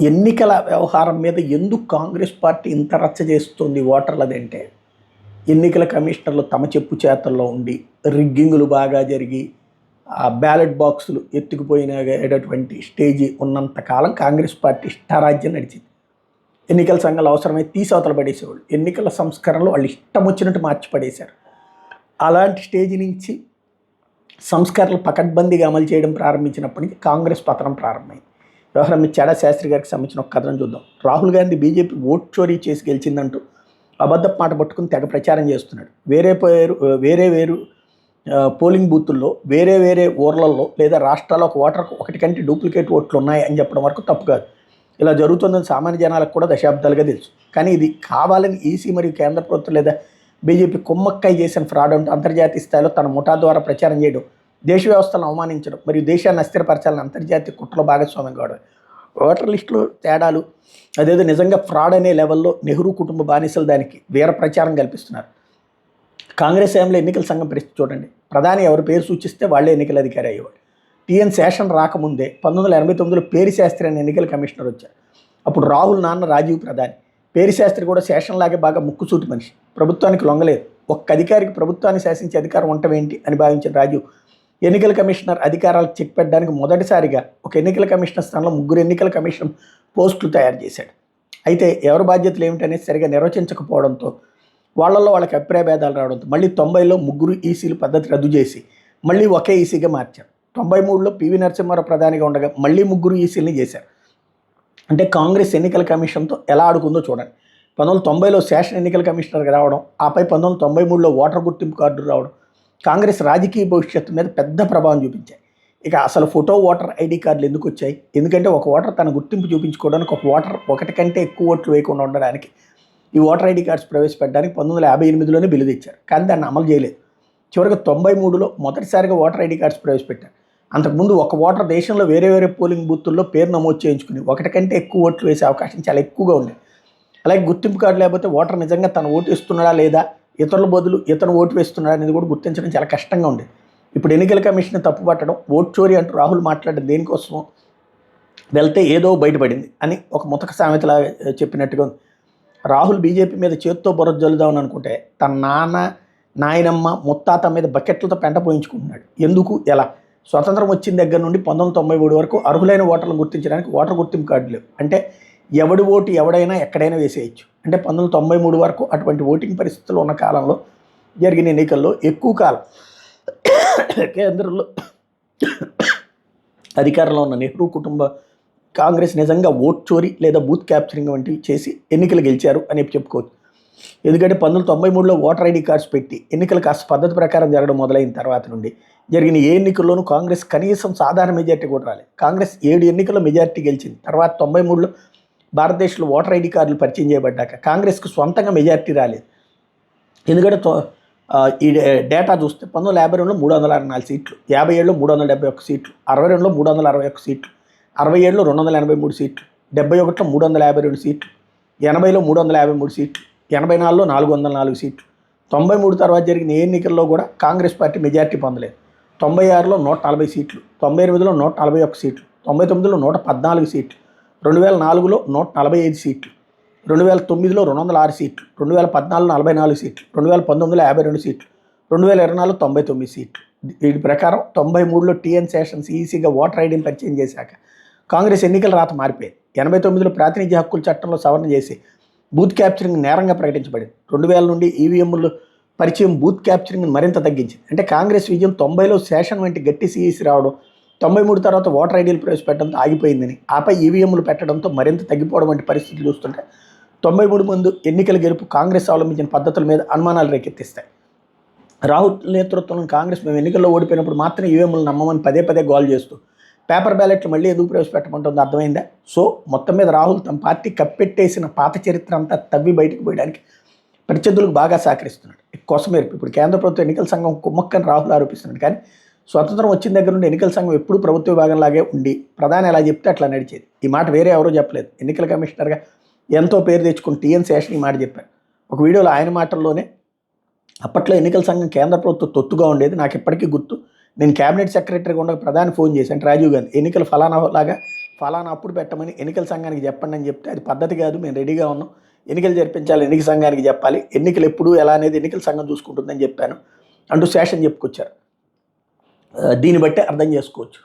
ఎన్నికల వ్యవహారం మీద ఎందుకు కాంగ్రెస్ పార్టీ ఇంత రచ్చ చేస్తుంది ఓటర్లదంటే, ఎన్నికల కమిషనర్లు తమ చెప్పు చేతల్లో ఉండి రిగ్గింగులు బాగా జరిగి ఆ బ్యాలెట్ బాక్సులు ఎత్తుకుపోయినటువంటి స్టేజీ ఉన్నంత కాలం కాంగ్రెస్ పార్టీ ఇష్టారాజ్యం నడిచింది. ఎన్నికల సంఘాలు అవసరమై తీసి అవతల పడేసేవాళ్ళు. ఎన్నికల సంస్కరణలు వాళ్ళు ఇష్టం వచ్చినట్టు మార్చి పడేశారు. అలాంటి స్టేజీ నుంచి సంస్కరణలు పకడ్బందీగా అమలు చేయడం ప్రారంభించినప్పటి నుంచి కాంగ్రెస్ పతనం ప్రారంభమైంది. వ్యవహారం మీద చాడా శాస్త్రి గారికి సంబంధించిన ఒక కథను చూద్దాం. రాహుల్ గాంధీ బీజేపీ ఓట్ చోరీ చేసి గెలిచిందంటూ అబద్ధపు మాట పట్టుకుని తెగ ప్రచారం చేస్తున్నాడు. వేరు పోలింగ్ బూతుల్లో వేరే ఊర్లలో లేదా రాష్ట్రాల్లో ఒక ఓటర్కు ఒకటి కంటే డూప్లికేట్ ఓట్లు ఉన్నాయి అని చెప్పడం వరకు తప్పు కాదు. ఇలా జరుగుతుందని సామాన్య జనాలకు కూడా దశాబ్దాలుగా తెలుసు. కానీ ఇది కావాలని ఈసీ మరియు కేంద్ర ప్రభుత్వం లేదా బీజేపీ కుమ్మక్కై చేసిన ఫ్రాడ్ అంటూ అంతర్జాతీయ స్థాయిలో తన ముఠా ద్వారా ప్రచారం చేయడం, దేశ వ్యవస్థలను అవమానించడం మరియు దేశాన్ని అస్థిరపరచాలని అంతర్జాతీయ కుట్రలో భాగస్వామ్యం కావడం, ఓటర్ లిస్టులో తేడాలు అదేదో నిజంగా ఫ్రాడ్ అనే లెవెల్లో నెహ్రూ కుటుంబ బానిసలు దానికి వేరే ప్రచారం కల్పిస్తున్నారు. కాంగ్రెస్ హయాంలో ఎన్నికల సంఘం పరిస్థితి చూడండి. ప్రధాని ఎవరి పేరు సూచిస్తే వాళ్ళే ఎన్నికల అధికారి అయ్యేవాడు. టీఎన్ శేషన్ రాకముందే 1989లో పేరి శాస్త్రి అనే ఎన్నికల కమిషనర్ వచ్చారు. అప్పుడు రాహుల్ నాన్న రాజీవ్ ప్రధాని. పేరి శాస్త్రి కూడా శేషన్ లాగే బాగా ముక్కుసూటి మనిషి, ప్రభుత్వానికి లొంగలేదు. ఒక్క అధికారికి ప్రభుత్వాన్ని శాసించే అధికారం ఉండటమేంటి అని భావించిన రాజీవ్ ఎన్నికల కమిషనర్ అధికారాలకు చెక్ పెట్టడానికి మొదటిసారిగా ఒక ఎన్నికల కమిషనర్ స్థానంలో 3 ఎన్నికల కమిషన్ పోస్టులు తయారు చేశాడు. అయితే ఎవరి బాధ్యతలు ఏమిటనేది సరిగా నిర్వచించకపోవడంతో వాళ్ళకి అభిప్రాయ భేదాలు రావడంతో మళ్ళీ 90లో 3 ఈసీలు పద్ధతి రద్దు చేసి మళ్ళీ ఒకే ఈసీగా మార్చారు. 93లో పివి నరసింహారావు ప్రధానిగా ఉండగా మళ్ళీ 3 ఈసీలని చేశారు. అంటే కాంగ్రెస్ ఎన్నికల కమిషన్తో ఎలా ఆడుకుందో చూడండి. 1990లో శేషన్ ఎన్నికల కమిషనర్గా రావడం, ఆపై 1993లో ఓటర్ గుర్తింపు కార్డులు రావడం కాంగ్రెస్ రాజకీయ భవిష్యత్తు మీద పెద్ద ప్రభావం చూపించాయి. ఇక అసలు ఫోటో ఓటర్ ఐడి కార్డులు ఎందుకు వచ్చాయి? ఎందుకంటే ఒక ఓటర్ తన గుర్తింపు చూపించుకోవడానికి ఒక ఓటర్ ఒకటి కంటే ఎక్కువ ఓట్లు వేయకుండా ఉండడానికి ఈ ఓటర్ ఐడి కార్డ్స్ ప్రవేశపెట్టడానికి 1958లోనే బిల్లు తెచ్చారు. కానీ దాన్ని అమలు చేయలేదు. చివరికి 93లో మొదటిసారిగా ఓటర్ ఐడి కార్డ్స్ ప్రవేశపెట్టారు. అంతకుముందు ఒక ఓటర్ దేశంలో వేరే పోలింగ్ బూతుల్లో పేరు నమోదు చేయించుకుని ఒకటి కంటే ఎక్కువ ఓట్లు వేసే అవకాశం చాలా ఎక్కువగా ఉండేది. అలాగే గుర్తింపు కార్డు లేకపోతే ఓటర్ నిజంగా తను ఓటు వేస్తున్నాడా లేదా, ఇతరుల బదులు ఇతను ఓటు వేస్తున్నాడా అనేది కూడా గుర్తించడం చాలా కష్టంగా ఉండేది. ఇప్పుడు ఎన్నికల కమిషన్ తప్పుపట్టడం, ఓట్ చోరీ అంటూ రాహుల్ మాట్లాడడం దేనికోసమో వెళ్తే ఏదో బయటపడింది అని ఒక ముతక సామెతలా చెప్పినట్టుగా ఉంది. రాహుల్ బీజేపీ మీద చేత్తో బురద జల్లుదామని అనుకుంటే తన నాయనమ్మ ముత్తాత మీద బకెట్లతో పెంట పోయించుకుంటున్నాడు. ఎందుకు, ఎలా? స్వతంత్రం వచ్చిన దగ్గర నుండి 1993 వరకు అర్హులైన ఓటర్లను గుర్తించడానికి ఓటర్ గుర్తింపు కార్డు లేవు. అంటే ఎవడి ఓటు ఎవడైనా ఎక్కడైనా వేసేయచ్చు. అంటే 1993 వరకు అటువంటి ఓటింగ్ పరిస్థితులు ఉన్న కాలంలో జరిగిన ఎన్నికల్లో ఎక్కువ కాలం కేంద్రంలో అధికారంలో ఉన్న నెహ్రూ కుటుంబ కాంగ్రెస్ నిజంగా ఓట్ చోరీ లేదా బూత్ క్యాప్చరింగ్ వంటివి చేసి ఎన్నికలు గెలిచారు అని చెప్పుకోవచ్చు. ఎందుకంటే 1993లో ఓటర్ ఐడి కార్డ్స్ పెట్టి ఎన్నికలు కాస్త పద్ధతి ప్రకారం జరగడం మొదలైన తర్వాత నుండి జరిగిన ఏ ఎన్నికల్లోనూ కాంగ్రెస్ కనీసం సాధారణ మెజార్టీ కూడా రాలేదు. కాంగ్రెస్ 7 ఎన్నికల్లో మెజార్టీ గెలిచింది. తర్వాత 93లో భారతదేశంలో ఓటర్ ఐడి కార్డులు పరిచయం చేయబడ్డాక కాంగ్రెస్కు సొంతంగా మెజార్టీ రాలేదు. ఎందుకంటే ఈ డేటా చూస్తే 1952లో 364 సీట్లు, 57లో 371 సీట్లు, 62లో 361 సీట్లు, 67లో 283 సీట్లు, 71లో 352 సీట్లు, 80లో 353 సీట్లు, 84లో 404 సీట్లు. 93 తర్వాత జరిగిన ఏ ఎన్నికల్లో కూడా కాంగ్రెస్ పార్టీ మెజార్టీ పొందలేదు. 96లో 140 సీట్లు, 98లో 141 సీట్లు, 99లో 114 సీట్లు, 2004లో 145 సీట్లు, 2009లో 206 సీట్లు, 2014లో 44 సీట్లు, 2019లో 52 సీట్లు, 2024లో 99 సీట్లు. వీటి ప్రకారం 93లో టీఎన్ శేషన్స్ ఈసీగా ఓటర్ ఐడిని పరిచయం చేశాక కాంగ్రెస్ ఎన్నికల రాత మారిపోయింది. 89లో ప్రాతినిధ్య హక్కుల చట్టంలో సవరణ చేసి బూత్ క్యాప్చరింగ్ నేరంగా ప్రకటించబడింది. 2000 నుండి ఈవీఎంలు పరిచయం బూత్ క్యాప్చరింగ్ మరింత తగ్గించింది. అంటే కాంగ్రెస్ విజయం 90లో శేషన్ వంటి గట్టి సిఈసి రావడం, 93 తర్వాత ఓటర్ ఐడీలు ప్రవేశపెట్టడంతో ఆగిపోయిందని, ఆపై ఈవీఎంలు పెట్టడంతో మరింత తగ్గిపోవడం వంటి పరిస్థితులు చూస్తుంటే 93 ముందు ఎన్నికల గెలుపు కాంగ్రెస్ అవలంబించిన పద్ధతుల మీద అనుమానాలు రేకెత్తిస్తాయి. రాహుల్ నేతృత్వంలోని కాంగ్రెస్ మేము ఎన్నికల్లో ఓడిపోయినప్పుడు మాత్రం ఈవీఎంలు నమ్మమని పదే గోల్ చేస్తూ పేపర్ బ్యాలెట్లు మళ్ళీ ఎందుకు ప్రవేశపెట్టమంటుందో అర్థమైందా? సో మొత్తం మీద రాహుల్ తమ పార్టీ కప్పెట్టేసిన పాత చరిత్ర అంతా తవ్వి బయటకు పోయడానికి ప్రత్యర్థులకు బాగా సహకరిస్తున్నాడు. కోసమేర్పు ఇప్పుడు కేంద్ర ప్రభుత్వ ఎన్నికల సంఘం కుమ్మక్కని రాహుల్ ఆరోపిస్తున్నాడు. కానీ స్వతంత్రం వచ్చిన దగ్గర నుండి ఎన్నికల సంఘం ఎప్పుడు ప్రభుత్వ విభాగంలాగే ఉండి ప్రధాని ఎలా చెప్తే అట్లా నడిచేది. ఈ మాట వేరే ఎవరో చెప్పలేదు. ఎన్నికల కమిషనర్గా ఎంతో పేరు తెచ్చుకుని టీఎన్ శేషన్ ఈ మాట చెప్పారు. ఒక వీడియోలో ఆయన మాటల్లోనే అప్పట్లో ఎన్నికల సంఘం కేంద్ర ప్రభుత్వం తొత్తుగా ఉండేది, నాకు ఇప్పటికీ గుర్తు. నేను క్యాబినెట్ సెక్రటరీగా ఉండగా ప్రధాని ఫోన్ చేశాను రాజీవ్ గాంధీ, ఎన్నికలు ఫలానా అప్పుడు పెట్టమని ఎన్నికల సంఘానికి చెప్పండి అని చెప్తే అది పద్ధతి కాదు, మేము రెడీగా ఉన్నాం, ఎన్నికలు జరిపించాలి, ఎన్నికల సంఘానికి చెప్పాలి, ఎన్నికలు ఎప్పుడు ఎలా అనేది ఎన్నికల సంఘం చూసుకుంటుందని చెప్పాను అంటూ శేషన్ చెప్పుకొచ్చారు. దీన్ని బట్టి అర్థం చేసుకోవచ్చు.